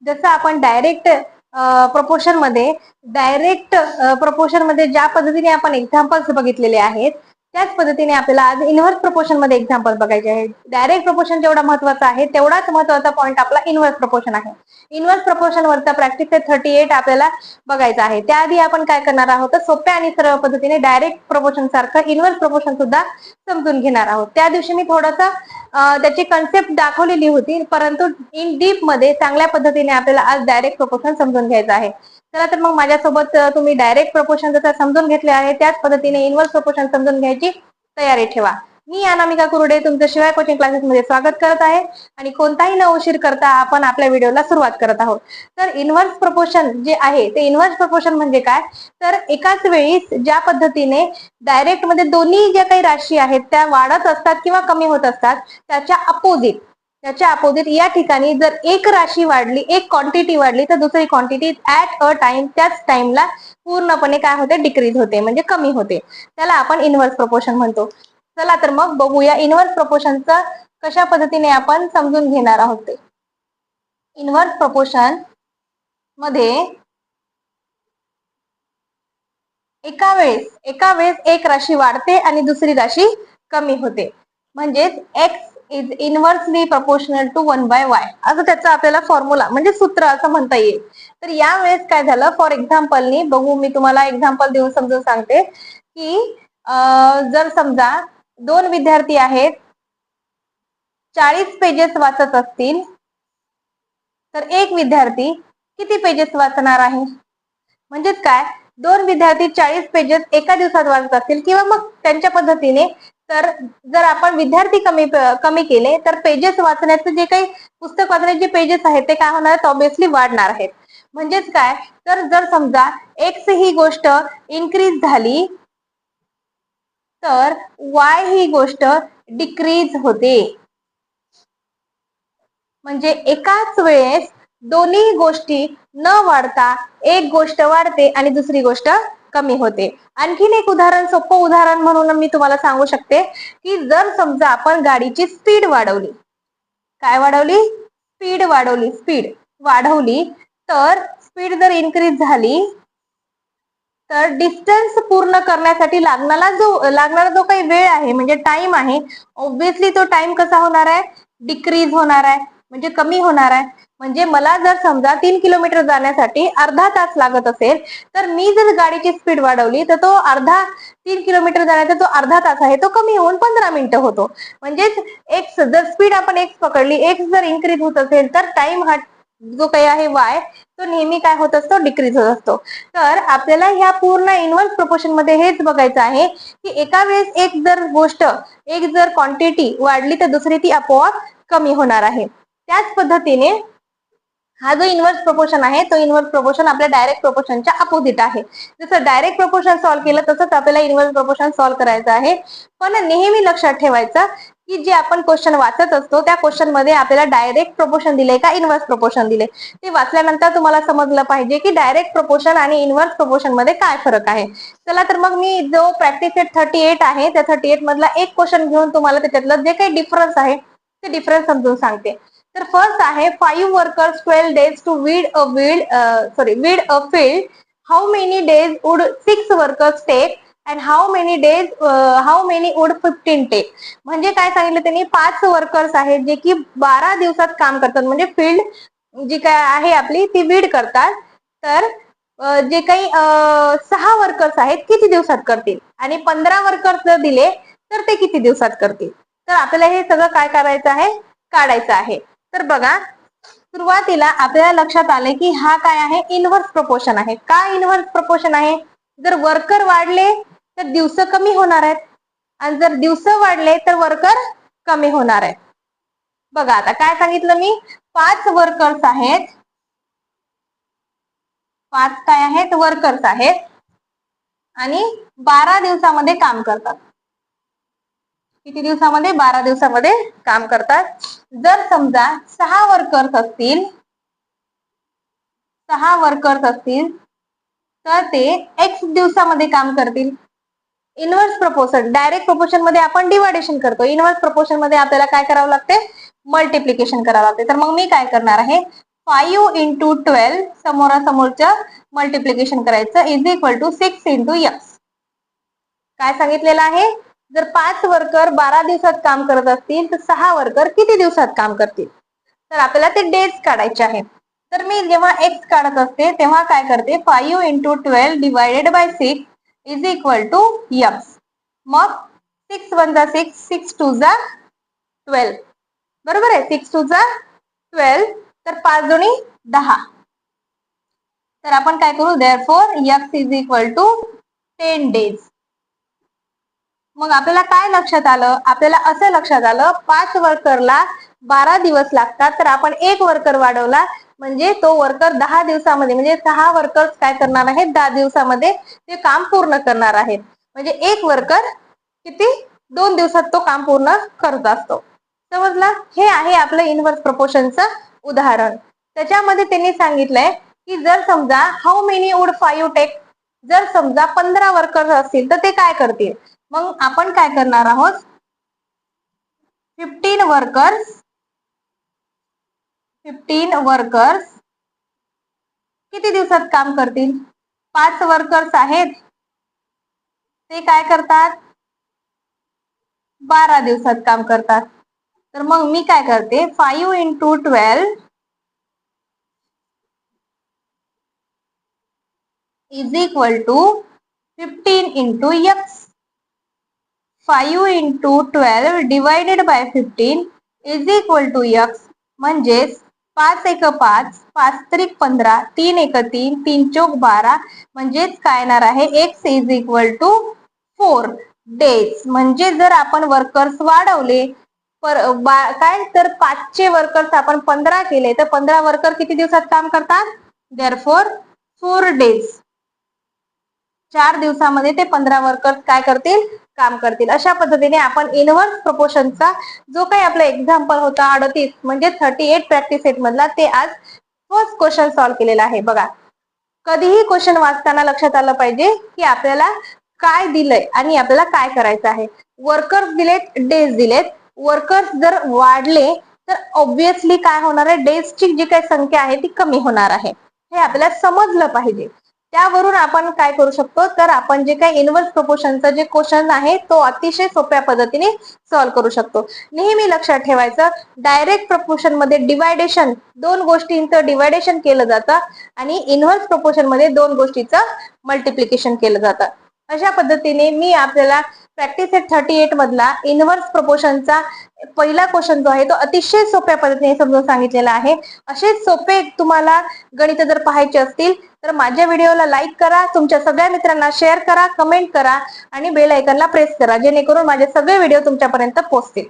जसं आपण direct proportion मध्ये ज्या पद्धतीने आपण एक्झाम्पल्स बघितलेले आहेत, त्याच पद्धतीने आपल्याला आज इन्व्हर्स प्रपोर्शन मध्ये एक्झाम्पल बघायचे आहेत. डायरेक्ट प्रपोर्शन जेवढा महत्वाचा आहे तेवढाच महत्वाचा पॉईंट आपला इन्व्हर्स प्रपोर्शन आहे. इन्व्हर्स प्रपोर्शन वरचा प्रॅक्टिस 38 आपल्याला बघायचा आहे. त्याआधी आपण काय करणार आहोत, सोप्या आणि सरळ पद्धतीने डायरेक्ट प्रपोर्शन सारखं इन्व्हर्स प्रपोर्शन सुद्धा समजून घेणार आहोत. त्या दिवशी मी थोडंसं त्याची कन्सेप्ट दाखवलेली होती, परंतु इन डीप मध्ये चांगल्या पद्धतीने आपल्याला आज डायरेक्ट प्रपोर्शन समजून घ्यायचं आहे. चला तर मग माझ्यासोबत तुम्ही डायरेक्ट प्रपोर्शन जसं समजून घेतले आहे त्याच पद्धतीने इन्व्हर्स प्रपोर्शन समजून घ्यायची तयारी ठेवा. मी अनामिका कुरुडे तुमचं शिवाय कोचिंग क्लासेस मध्ये स्वागत करत आहे आणि कोणताही न उशीर करता आपण आपल्या व्हिडिओला सुरुवात करत आहोत. तर इन्व्हर्स प्रपोर्शन जे आहे ते इन्व्हर्स प्रपोर्शन म्हणजे काय, तर एकाच वेळी ज्या पद्धतीने डायरेक्ट मध्ये दोन्ही ज्या काही राशी आहेत त्या वाढत असतात किंवा कमी होत असतात, त्याच्या अपोजिट या ठिकाणी जर एक राशी वाढली, एक क्वांटिटी वाढली, तर दुसरी क्वांटिटी ऍट अ टाइम त्याच टाइमला पूर्णपणे काय होते, डिक्रीज होते, म्हणजे कमी होते. त्याला आपण इन्व्हर्स प्रपोर्शन म्हणतो. चला तर मग बघूया इन्व्हर्स प्रपोर्शनचं कशा पद्धतीने आपण समजून घेणार आहोत ते. इन्व्हर्स प्रपोर्शन मध्ये एका वेळेस एक राशी वाढते आणि दुसरी राशी कमी होते, म्हणजेच x is inversely proportional to 1/y असं त्याचं आपल्याला फॉर्म्युला म्हणजे सूत्र असं म्हणता येईल. तर यावेळेस काय झालं, फॉर एक्झाम्पलनी बघू, मी तुम्हाला एक्झाम्पल देऊन समजून सांगते की जर समजा दोन विद्यार्थी आहेत, 40 पेजेस वाचत असतील, तर एक विद्यार्थी किती पेजेस वाचणार आहे. म्हणजेच काय, दोन विद्यार्थी 40 पेजेस एका दिवसात वाचत असतील किंवा मग त्यांच्या पद्धतीने, तर जर आपण विद्यार्थी कमी केले तर पेजेस वाचण्याचे जे काही पुस्तक वाचण्याचे पेजेस आहेत ते काय होणार आहेत, ऑब्विसली वाढणार आहेत. म्हणजेच काय, तर जर समजा एक्स ही गोष्ट इन्क्रीज झाली तर वाय ही गोष्ट डिक्रीज होते. म्हणजे एकाच वेळेस दोन्ही गोष्टी न वाढता एक गोष्ट वाढते आणि दुसरी गोष्ट कमी होते. आणखीन एक उदाहरण, सोपं उदाहरण म्हणून मी तुम्हाला सांगू शकते की जर समजा आपण गाडीची स्पीड वाढवली, काय वाढवली, स्पीड वाढवली, तर स्पीड जर इन्क्रीज झाली तर डिस्टन्स पूर्ण करण्यासाठी लागणारा जो काही वेळ आहे म्हणजे टाइम आहे, ऑब्विसली तो टाइम कसा होणार आहे, डिक्रीज होणार आहे, म्हणजे कमी होणार आहे. म्हणजे मला जर समजा 3 किलोमीटर जाण्यासाठी अर्धा तास लागत असेल, तर मी जर गाडीची स्पीड वाढवली तर तो 3 किलोमीटर जाण्याचा जो अर्धा तास आहे तो कमी होऊन 15 मिनिटं होतो. म्हणजेच एक्स जर स्पीड आपण एक्स पकडली, एक्स जर इन्क्रीज होत असेल तर टाइम हा जो काही आहे वाय तो नेहमी काय होत असतो, डिक्रीज होत असतो. तर आपल्याला ह्या पूर्ण इन्व्हर्स प्रपोर्शन मध्ये हेच बघायचं आहे की एका वेळेस एक जर क्वांटिटी वाढली तर दुसरी ती आपोआप कमी होणार आहे. त्याच पद्धतीने हा जो इन्व्हर्स प्रपोर्शन आहे तो इन्व्हर्स प्रपोर्शन आपल्या डायरेक्ट प्रपोर्शनच्या अपोजिट आहे. जसं डायरेक्ट प्रपोर्शन सॉल्व्ह केलं तसंच आपल्याला इन्व्हर्स प्रपोर्शन सॉल्व्ह करायचं आहे. पण नेहमी लक्षात ठेवायचं की जे आपण क्वेश्चन वाचत असतो त्या क्वेश्चन मध्ये आपल्याला डायरेक्ट प्रपोर्शन दिले का इन्व्हर्स प्रपोर्शन दिले, ते वाचल्यानंतर तुम्हाला समजलं पाहिजे की डायरेक्ट प्रपोर्शन आणि इन्व्हर्स प्रपोर्शन मध्ये काय फरक आहे. चला तर मग मी जो प्रॅक्टिस सेट 38 आहे त्या 38 मधला एक क्वेश्चन घेऊन तुम्हाला त्याच्यातलं जे काही डिफरन्स आहे ते डिफरन्स समजून सांगते. तर फर्स्ट आहे 5 workers 12 days to weed a field. How many days would 6 workers take and how many would 15 take? म्हणजे काय सांगितलं त्यांनी, 5 वर्कर्स आहेत जे की 12 दिवसात काम करतात, म्हणजे फील्ड जी काय आहे आपली ती वीड करतात. तर जे काही 6 वर्कर्स आहेत किती दिवसात करतील आणि 15 वर्कर्स जर दिले तर ते किती दिवसात करतील. तर आपल्याला हे सगळं काय करायचं आहे, काढायचं आहे. तर बघा, सुरुवातीला आपल्याला लक्षात आले की हा काय आहे, इन्व्हर्स प्रपोर्शन आहे. काय इन्व्हर्स प्रपोर्शन आहे, जर वर्कर वाढले तर दिवस कमी होणार आहेत आणि जर दिवस वाढले तर वर्कर कमी होणार आहेत. बघा आता काय सांगितलं मी, 5 वर्कर्स आहेत, 5 काय आहेत, वर्कर्स आहेत आणि 12 दिवसामध्ये काम करतात. किती दिवसामध्ये, 12 दिवसामध्ये काम करतात. जर समजा 6 वर्कर्स असतील तर ते एक्स दिवसामध्ये काम करतील. इन्व्हर्स प्रपोर्शन, डायरेक्ट प्रपोर्शन मध्ये आपण डिवायडेशन करतो, इन्व्हर्स प्रपोर्शन मध्ये आपल्याला काय करावं लागते, मल्टिप्लिकेशन करावं लागते. तर मग मी काय करणार आहे, 5 इंटू 12 समोरासमोरचं मल्टिप्लिकेशन करायचं is equal to 6 into x. काय सांगितलेलं आहे? जर 5 वर्कर 12 दिवसात काम करत असतील तर 6 वर्कर किती दिवसात काम करतील? तर आपल्याला ते डेज काढायचे आहेत. तर मी जेव्हा एक्स काढत असते तेव्हा काय करते, 5 into 12 divided by 6 is equal to x. मग 6 1 जा 6, 6 2 जा 12, बरोबर आहे. 6 2 जा 12, तर 5 दुनी 10. तर आपण काय करू, therefore x is equal to 10 days. मग आपल्याला काय लक्षात आलं? आपल्याला असं लक्षात आलं 5 वर्करला 12 दिवस लागतात, तर आपण एक वर्कर वाढवला म्हणजे तो वर्कर 10 दिवसामध्ये, म्हणजे 6 वर्कर्स काय करणार आहेत, 10 दिवसामध्ये ते काम पूर्ण करणार आहेत. म्हणजे एक वर्कर किती 2 दिवसात तो काम पूर्ण करत असतो. समजला? हे आहे आपलं इनव्हर्स प्रपोर्शनचं उदाहरण. त्याच्यामध्ये त्यांनी सांगितलंय की जर समजा हाऊ मेनी वुड 5 टेक, जर समजा 15 वर्कर्स असतील तर ते काय करतील? मग आपण काय करणार आहोत, 15 वर्कर्स किती दिवसात काम करतील? 5 वर्कर्स आहेत ते काय करतात, 12 दिवसात काम करतात. तर मग मी काय करते, 5 into 12 is equal to 15 into x. 5 into 12 divided by 15 is equal to x. म्हणजेच 5 एक 5, 5 त्रिक 15, 3 एक 3, 3 चौक 12, म्हणजेच काय येणार आहे, x is equal to 4 days. म्हणजे जर आपण वर्कर्स वाढवले काय, तर 5चे वर्कर्स आपण 15 केले तर 15 वर्कर किती दिवसात काम करतात, देअरफॉर 4 डेज. 4 दिवसामध्ये ते 15 वर्कर्स काय करतील, काम करतील. अशा पद्धतीने आपण इनव्हर्स प्रपोर्शनचा जो काही आपला एक्झाम्पल होता 38 म्हणजे 38 प्रॅक्टिस सेट मधला, ते आज फर्स्ट क्वेश्चन सॉल्व्ह केलेला आहे. बघा, कधीही क्वेश्चन वाचताना लक्षात आलं पाहिजे की आपल्याला काय दिलंय आणि आपल्याला काय करायचं आहे. वर्कर्स दिलेत, डेज दिलेत. वर्कर्स जर वाढले तर ऑब्विसली काय होणार आहे, डेजची जी काही संख्या आहे ती कमी होणार आहे. हे आपल्याला समजलं पाहिजे. त्यावरून आपण काय करू शकतो, तर आपण जे काही इनव्हर्स प्रपोर्शनचा जे क्वेश्चन आहे तो अतिशय सोप्या पद्धतीने सॉल्व्ह करू शकतो. नेहमी लक्षात ठेवायचं, डायरेक्ट प्रपोर्शन मध्ये डिवायडेशन, 2 गोष्टींचं डिवायडेशन केलं जातं आणि इनव्हर्स प्रपोर्शन मध्ये 2 गोष्टीचं मल्टिप्लिकेशन केलं जातं. अशा पद्धतीने मी आपल्याला प्रॅक्टिस सेट 38 मधला इनव्हर्स प्रपोर्शनचा पहिला क्वेश्चन जो आहे तो अतिशय सोप्या पद्धतीने समजून सांगितलेला आहे. असेच सोपे तुम्हाला गणित जर पाहायचे असतील तर माझ्या व्हिडिओला लाईक करा, तुमच्या सगळ्या मित्रांना शेअर करा, कमेंट करा आणि बेल आयकॉनला प्रेस करा, जेणेकरून माझे सगळे व्हिडिओ तुमच्यापर्यंत पोहोचतील.